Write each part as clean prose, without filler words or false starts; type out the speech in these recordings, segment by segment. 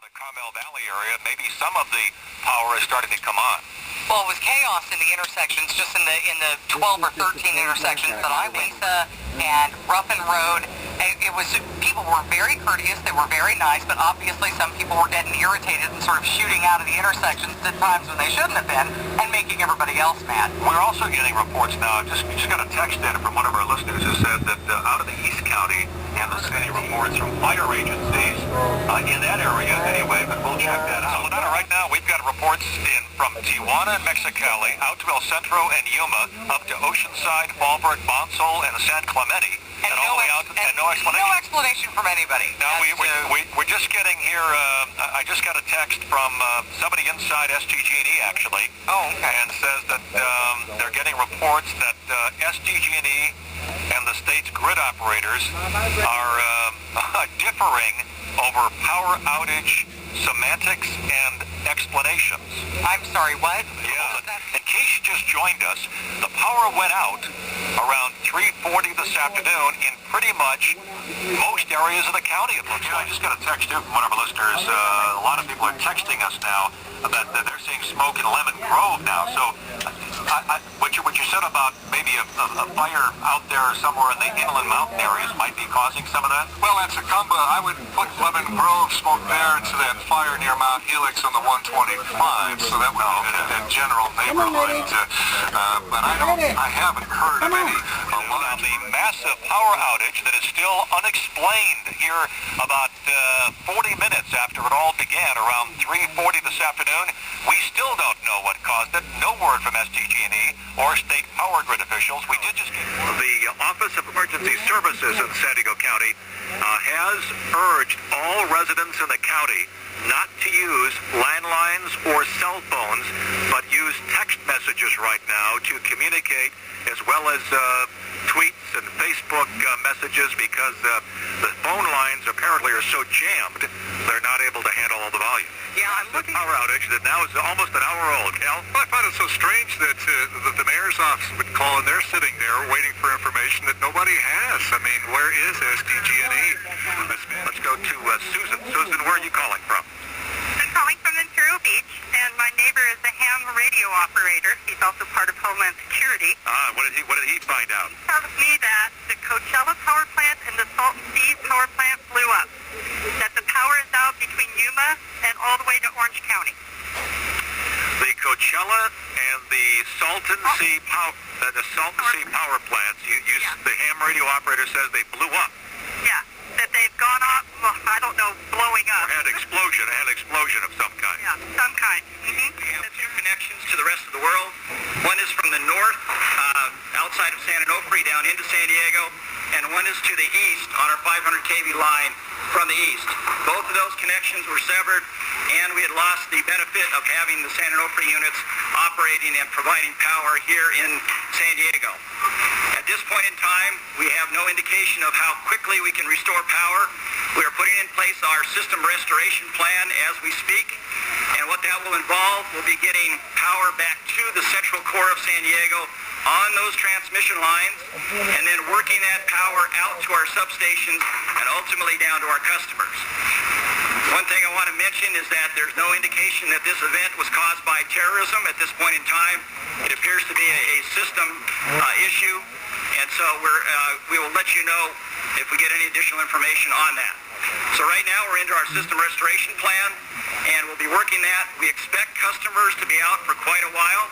the Carmel Valley area, maybe some of the power is starting to come on. Well, it was chaos in the intersections, just in the 12 or 13 intersections that I went to, and Ruffin Road. It was, people were very courteous, they were very nice, but obviously some people were getting irritated and sort of shooting out of the intersections at times when they shouldn't have been, and making everybody else mad. We're also getting reports now, just got a text in from one of our listeners who said that out of the East County and the city reports from fire agencies in that area anyway, but we'll check that out. So, Ladonna, right now we've got reports in from Tijuana and Mexicali, out to El Centro and Yuma, up to Oceanside, Fallbrook, Bonsall, and San Clemente. And all the way out, and no explanation. No explanation from anybody. No, we're just getting here, I just got a text from somebody inside SDG&E, actually. Oh, okay. And says that they're getting reports that SDG&E and the state's grid operators are differing over power outage semantics and explanations. I'm sorry, what? Yeah. In case you just joined us, the power went out around 3:40 this afternoon in pretty much most areas of the county, it looks like. I just got a text too from one of our listeners. A lot of people are texting us now that they're seeing smoke in Lemon Grove now. So what you said about maybe a fire out there somewhere in the inland mountain areas might be causing some of that? Well, at Tacumba, I would put Lemon Grove smoke there into that fire near Mount Helix on the 125, so that would be that general neighborhood. But I haven't heard of any. The massive power outage that is still unexplained here about 40 minutes after it all began, around 3:40 this afternoon. We still don't know what caused it. No word from SDG&E or state power grid officials. We did just get the Office of Emergency Services in San Diego County has urged all residents in the county not to use landlines or cell phones, but use text messages right now to communicate, as well as tweets and Facebook messages, because the phone lines apparently are so jammed, they're not able to handle all the volume. Yeah, I'm looking. Power outage that now is almost an hour old, Cal. Well, I find it so strange that the mayor's office would call and they're sitting there waiting for information that nobody has. I mean, where is SDG&E? Let's go to Susan. Susan, where are you calling from? I'm calling from Ventura Beach, and my neighbor is a ham radio operator. He's also part of Homeland Security. What did he find out? He tells me that the Coachella power plant and the Salton Seas power plant blew up. That the power is out between Yuma and all the way to Orange County. The Coachella and the Salton Sea power plants. The ham radio operator says they blew up. Yeah, that they've gone up. Well, I don't know, blowing up. Had an explosion of some kind. Yeah, some kind. We have two connections to the rest of the world. One is from the north, outside of San Onofre, down into San Diego, and one is to the east on our 500 kV line from the east. Both of those connections were severed, and we had lost the benefit of having the San Onofre units operating and providing power here in San Diego. At this point in time, we have no indication of how quickly we can restore power. We are putting in place our system restoration plan as we speak, and what that will involve will be getting power back to the central core of San Diego on those transmission lines, and then working that power out to our substations and ultimately down to our customers. One thing I want to mention is that there's no indication that this event was caused by terrorism at this point in time. It appears to be a system issue, and so we will let you know if we get any additional information on that. So right now we're into our system restoration plan, and we'll be working that. We expect customers to be out for quite a while.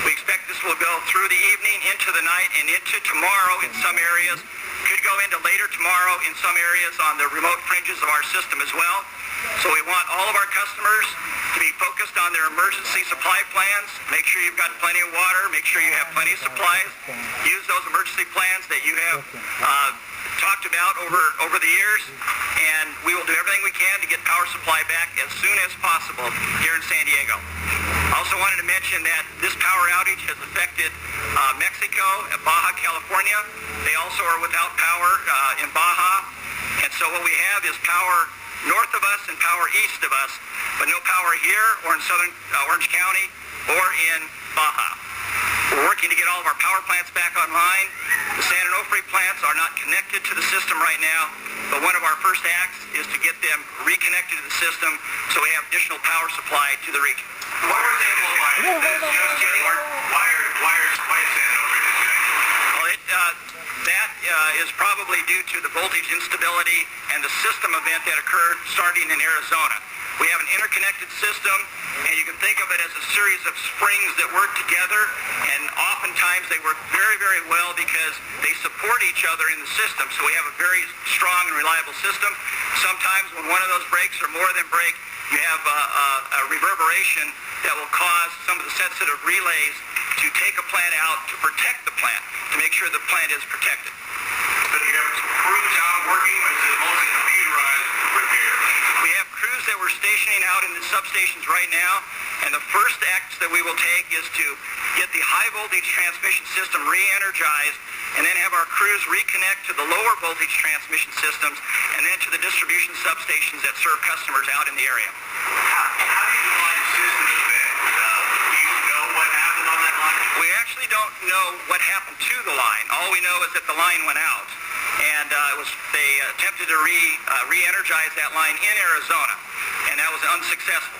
We expect this will go through the evening, into the night, and into tomorrow in some areas. Could go into later tomorrow in some areas on the remote fringes of our system as well. So we want all of our customers to be focused on their emergency supply plans. Make sure you've got plenty of water. Make sure you have plenty of supplies. Use those emergency plans that you have talked about over the years, and we will do everything we can to get power supply back as soon as possible here in San Diego. I also wanted to mention that this power outage has affected Mexico and Baja California. They also are without power in Baja, and so what we have is power north of us and power east of us, but no power here or in southern Orange County or in Baja. We're working to get all of our power plants back online. The San Onofre plants are not connected to the system right now, but one of our first acts is to get them reconnected to the system so we have additional power supply to the region. What are they wires? Just getting wires by San Onofre disconnection? Well, that is probably due to the voltage instability and the system event that occurred starting in Arizona. We have an interconnected system, and you can think of it as a series of springs that work together, and oftentimes they work very, very well because they support each other in the system. So we have a very strong and reliable system. Sometimes when one of those breaks or more than break, you have a reverberation that will cause some of the sensitive relays to take a plant out to protect the plant, to make sure the plant is protected. So you have crews out working, or is it mostly computerized repair? We have crews that we're stationing out in the substations right now, and the first act that we will take is to get the high voltage transmission system re-energized, and then have our crews reconnect to the lower voltage transmission systems, and then to the distribution substations that serve customers out in the area. How do you define system event? Do you know what happened on that line? We actually don't know what happened to the line. All we know is that the line went out, and they attempted to re-energize that line in Arizona, and that was unsuccessful.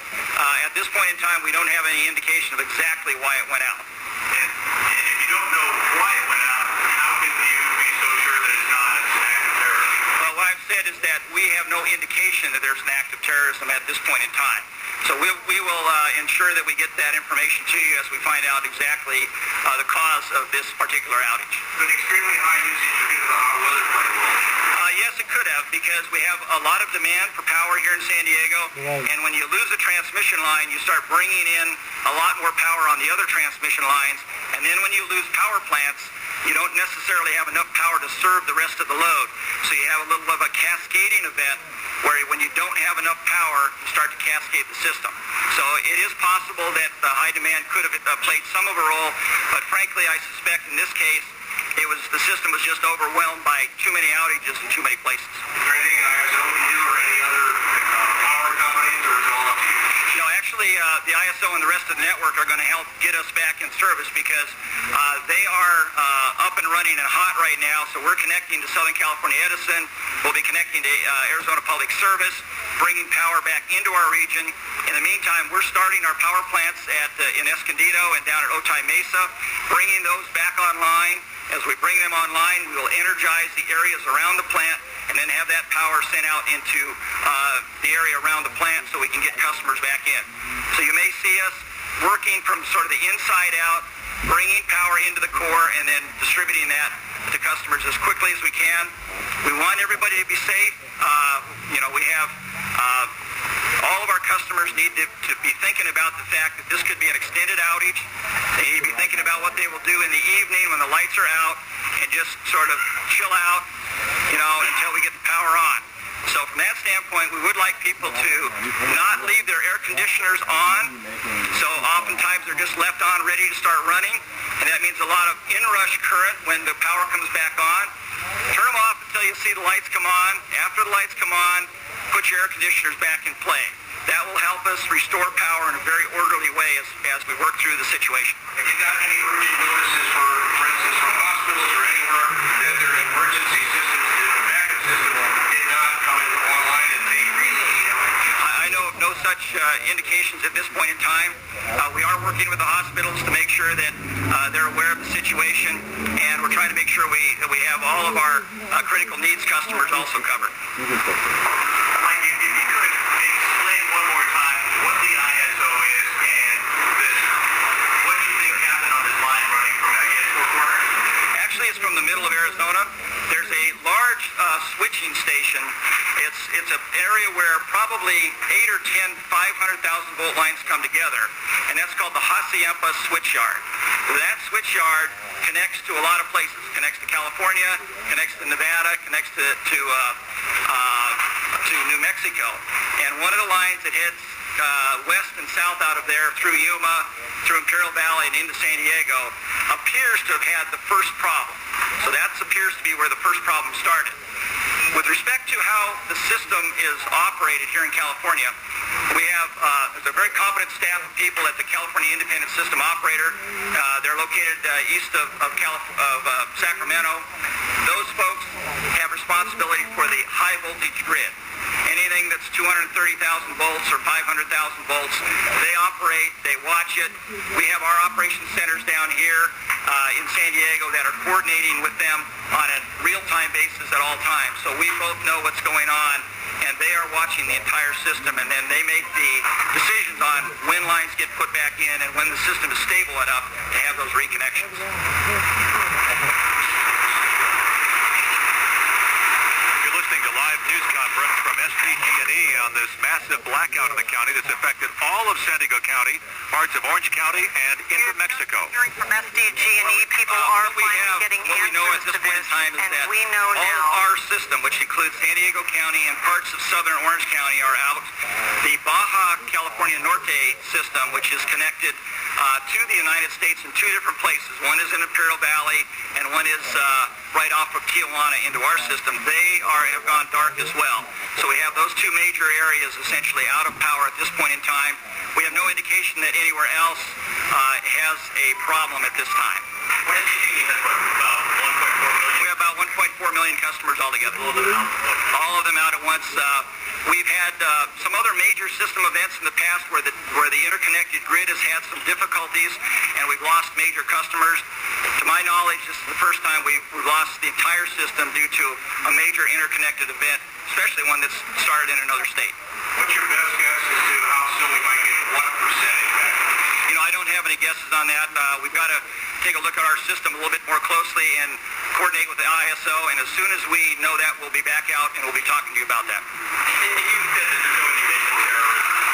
At this point in time, we don't have any indication of exactly why it went out. And if you don't know why it went out, how can you be so sure that it's not an act of terrorism? Well, what I've said is that we have no indication that there's an act of terrorism at this point in time. So we will ensure that we get that information to you as we find out exactly the cause of this particular outage. But extremely high usage because of the hot weather played a role. Yes, it could have, because we have a lot of demand for power here in San Diego, and when you lose a transmission line, you start bringing in a lot more power on the other transmission lines, and then when you lose power plants, you don't necessarily have enough power to serve the rest of the load. So you have a little of a cascading event where when you don't have enough power, you start to cascade the system. So it is possible that the high demand could have played some of a role, but frankly, I suspect in this case, the system was just overwhelmed by too many outages in too many places. Is there anything ISO can do or any other power companies, or is it all up to you? No, actually, the ISO and the rest of the network are going to help get us back in service because they are up and running and hot right now. So we're connecting to Southern California Edison. We'll be connecting to Arizona Public Service, bringing power back into our region. In the meantime, we're starting our power plants in Escondido and down at Otay Mesa, bringing those back online. As we bring them online, we will energize the areas around the plant and then have that power sent out into the area around the plant so we can get customers back in. So you may see us working from sort of the inside out, bringing power into the core and then distributing that to customers as quickly as we can. We want everybody to be safe. We have all of our customers need to be thinking about the fact that this could be an extended outage. They need to be thinking about what they will do in the evening when the lights are out and just sort of chill out, until we get the power on. So from that standpoint, we would like people to not leave their air conditioners on. So oftentimes they're just left on, ready to start running. And that means a lot of inrush current when the power comes back on. Turn them off until you see the lights come on. After the lights come on, put your air conditioners back in play. That will help us restore power in a very orderly way as we work through the situation. Have you got any urgent notices, for instance, from hospitals or anywhere that their emergency systems, the backup systems, did not come online and they really need help? I know no such indications at this point in time. We are working with the hospitals to make sure that they're aware of the situation, and we're trying to make sure we have all of our critical needs customers also covered. Mike, if you could explain one more time what the ISO is and what you think happened on this line running from, four corners? Actually, it's from the middle of Arizona. There's a large switching station. It's an area where probably 8 or 10 500,000 volt lines come together, and that's called the Hacienda switchyard. That switchyard connects to a lot of places. Connects to California, connects to Nevada, connects to New Mexico. And one of the lines that heads west and south out of there through Yuma, through Imperial Valley and into San Diego appears to have had the first problem. So that appears to be where the first problem started. With respect to how the system is operated here in California, We have a very competent staff of people at the California Independent System Operator. They're located east of Sacramento. Those folks have responsibility for the high voltage grid. Anything that's 230,000 volts or 500,000 volts, they operate, they watch it. We have our operation centers down here in San Diego that are coordinating with them on a real-time basis at all times. So we both know what's going on, and they are watching the entire system, and then they make the decisions on when lines get put back in and when the system is stable enough to have those reconnections. You're listening to live news conference from SDG&E on this massive blackout in the county that's affected all of San Diego County, parts of Orange County, and into Mexico. Hearing from SDG&E, people are finally getting what we know at answers this to point this, in time is and that we know all now. of our system, which includes San Diego County and parts of southern Orange County, are out. The Baja California Norte system, which is connected to the United States in two different places. One is in Imperial Valley, and one is right off of Tijuana into our system. They have gone dark as well. So we have those two major areas essentially out of power at this point in time. We have no indication that anywhere else has a problem at this time. What SDG&E has about 1.4 million? We have about 1.4 million customers altogether. All of them out at once. We've had some other major system events in the past where the interconnected grid has had some difficulties, and we've lost major customers. To my knowledge, this is the first time we've lost the entire system due to a major interconnected event, especially one that's started in another state. What's your best guess as to how soon we might get what percentage back? You know, I don't have any guesses on that. We've got to take a look at our system a little bit more closely and coordinate with the ISO, and as soon as we know that, we'll be back out and we'll be talking to you about that. You said that there's no indication of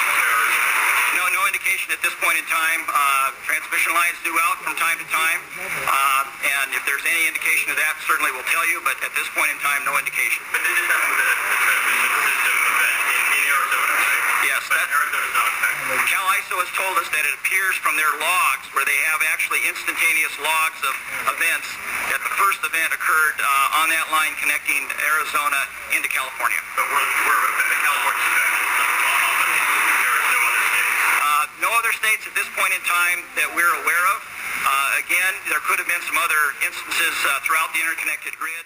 terrorism. No indication at this point in time. Transmission lines do out from time to time, and if there's any indication of that, certainly we'll tell you, but at this point in time, no indication. But this happened with a transmission system event in Arizona, right? Yes, But Arizona's not affected. Cal ISO has told us that it appears from their logs, where they have actually instantaneous logs of events, that the first event occurred on that line connecting Arizona into California. But we're the California affected. There is no other state. No other states at this point in time that we're aware of. Again, there could have been some other instances throughout the interconnected grid.